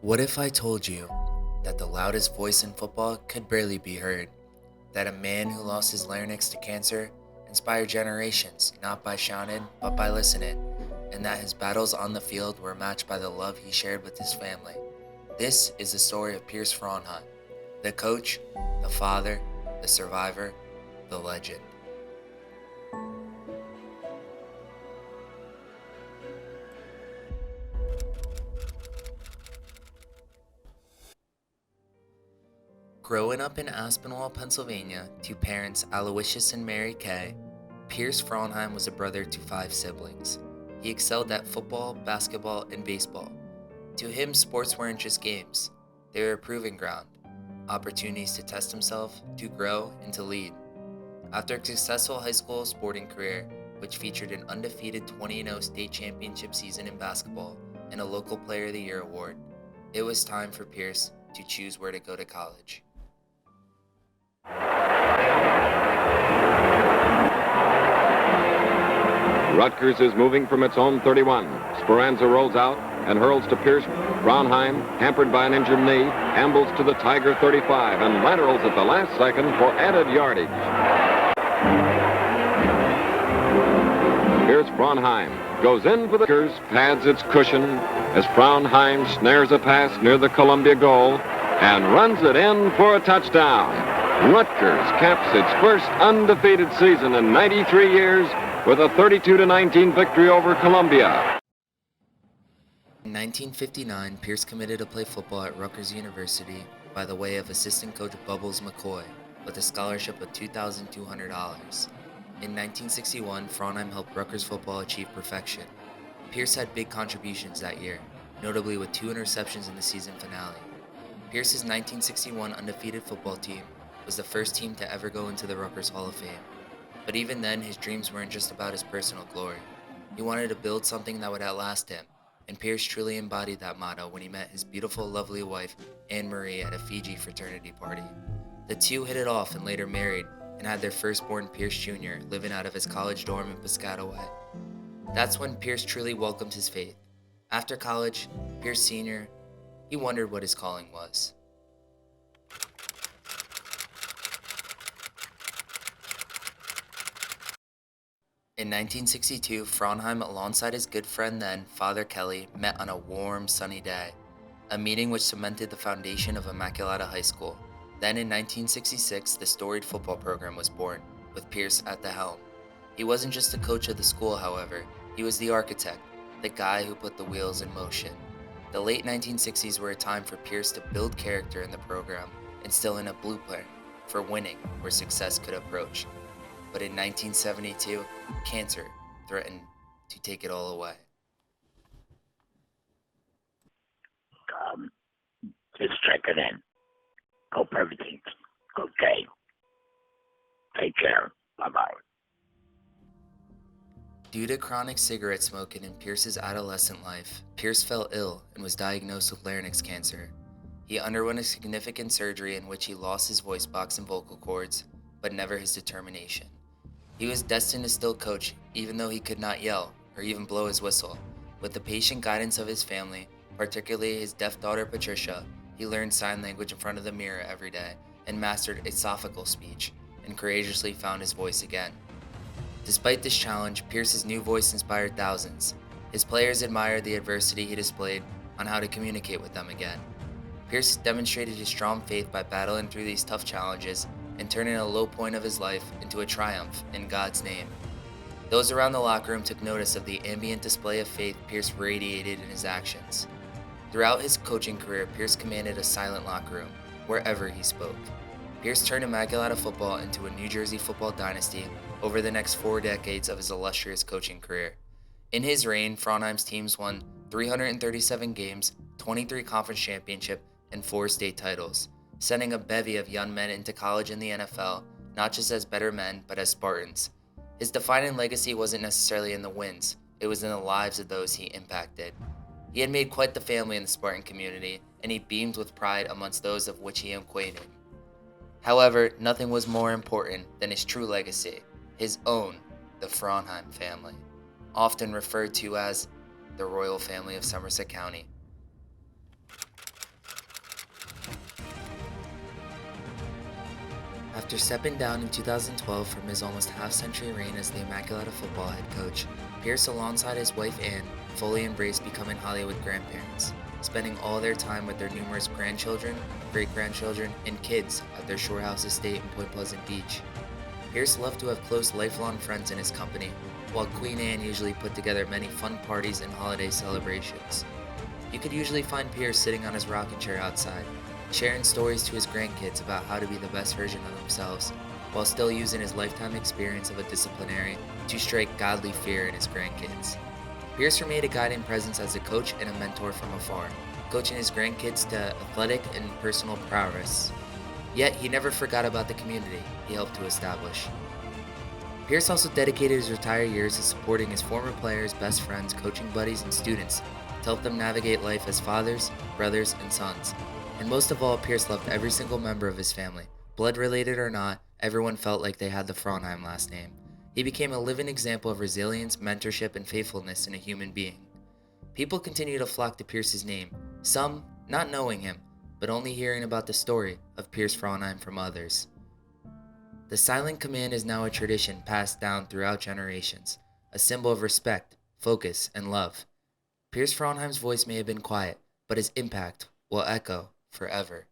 What if I told you that the loudest voice in football could barely be heard? That a man who lost his larynx to cancer inspired generations not by shouting but by listening, and that his battles on the field were matched by the love he shared with his family? This is the story of Pierce Frauenheim, the coach, the father, the survivor, the legend. Growing up in Aspinwall, Pennsylvania, to parents Aloysius and Mary Kay, Pierce Frauenheim was a brother to 5 siblings. He excelled at football, basketball, and baseball. To him, sports weren't just games, they were a proving ground, opportunities to test himself, to grow, and to lead. After a successful high school sporting career, which featured an undefeated 20-0 state championship season in basketball and a local Player of the Year award, it was time for Pierce to choose where to go to college. Rutgers is moving from its own 31. Speranza rolls out and hurls to Pierce. Frauenheim, hampered by an injured knee, ambles to the Tiger 35 and laterals at the last second for added yardage. Here's Frauenheim. Goes in for the Rutgers, pads its cushion as Frauenheim snares a pass near the Columbia goal and runs it in for a touchdown. Rutgers caps its first undefeated season in 93 years with a 32-19 victory over Columbia. In 1959, Pierce committed to play football at Rutgers University by the way of assistant coach Bubbles McCoy with a scholarship of $2,200. In 1961, Frauenheim helped Rutgers football achieve perfection. Pierce had big contributions that year, notably with 2 interceptions in the season finale. Pierce's 1961 undefeated football team was the first team to ever go into the Rutgers Hall of Fame. But even then, his dreams weren't just about his personal glory. He wanted to build something that would outlast him, and Pierce truly embodied that motto when he met his beautiful, lovely wife, Anne Marie, at a Fiji fraternity party. The two hit it off and later married, and had their firstborn Pierce Jr. living out of his college dorm in Piscataway. That's when Pierce truly welcomed his faith. After college, Pierce Sr., he wondered what his calling was. In 1962, Frauenheim, alongside his good friend then, Father Kelly, met on a warm, sunny day, a meeting which cemented the foundation of Immaculata High School. Then in 1966, the storied football program was born, with Pierce at the helm. He wasn't just the coach of the school, however, he was the architect, the guy who put the wheels in motion. The late 1960s were a time for Pierce to build character in the program, instilling a blueprint for winning where success could approach. But in 1972, cancer threatened to take it all away. Just checking in. Hope everything's okay. Take care. Bye-bye. Due to chronic cigarette smoking in Pierce's adolescent life, Pierce fell ill and was diagnosed with larynx cancer. He underwent a significant surgery in which he lost his voice box and vocal cords, but never his determination. He was destined to still coach, even though he could not yell or even blow his whistle. With the patient guidance of his family, particularly his deaf daughter Patricia, he learned sign language in front of the mirror every day and mastered esophageal speech, and courageously found his voice again. Despite this challenge, Pierce's new voice inspired thousands. His players admired the adversity he displayed on how to communicate with them again. Pierce demonstrated his strong faith by battling through these tough challenges and turning a low point of his life into a triumph in God's name. Those around the locker room took notice of the ambient display of faith Pierce radiated in his actions. Throughout his coaching career, Pierce commanded a silent locker room, wherever he spoke. Pierce turned Immaculata football into a New Jersey football dynasty over the next 4 decades of his illustrious coaching career. In his reign, Frauenheim's teams won 337 games, 23 conference championships, and 4 state titles, sending a bevy of young men into college and the NFL, not just as better men, but as Spartans. His defining legacy wasn't necessarily in the wins, it was in the lives of those he impacted. He had made quite the family in the Spartan community, and he beamed with pride amongst those of which he acquainted. However, nothing was more important than his true legacy, his own, the Frauenheim family, often referred to as the royal family of Somerset County. After stepping down in 2012 from his almost half-century reign as the Immaculata football head coach, Pierce, alongside his wife Anne, fully embraced becoming Hollywood grandparents, spending all their time with their numerous grandchildren, great-grandchildren, and kids at their shore house estate in Point Pleasant Beach. Pierce loved to have close lifelong friends in his company, while Queen Anne usually put together many fun parties and holiday celebrations. You could usually find Pierce sitting on his rocking chair outside, sharing stories to his grandkids about how to be the best version of themselves, while still using his lifetime experience of a disciplinarian to strike godly fear in his grandkids. Pierce remained a guiding presence as a coach and a mentor from afar, coaching his grandkids to athletic and personal prowess. Yet he never forgot about the community he helped to establish. Pierce also dedicated his retired years to supporting his former players, best friends, coaching buddies, and students to help them navigate life as fathers, brothers, and sons. And most of all, Pierce loved every single member of his family. Blood related or not, everyone felt like they had the Frauenheim last name. He became a living example of resilience, mentorship, and faithfulness in a human being. People continue to flock to Pierce's name, some not knowing him, but only hearing about the story of Pierce Frauenheim from others. The silent command is now a tradition passed down throughout generations, a symbol of respect, focus, and love. Pierce Frauenheim's voice may have been quiet, but his impact will echo forever.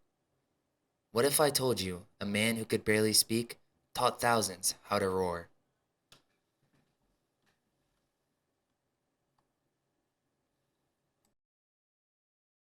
What if I told you a man who could barely speak taught thousands how to roar?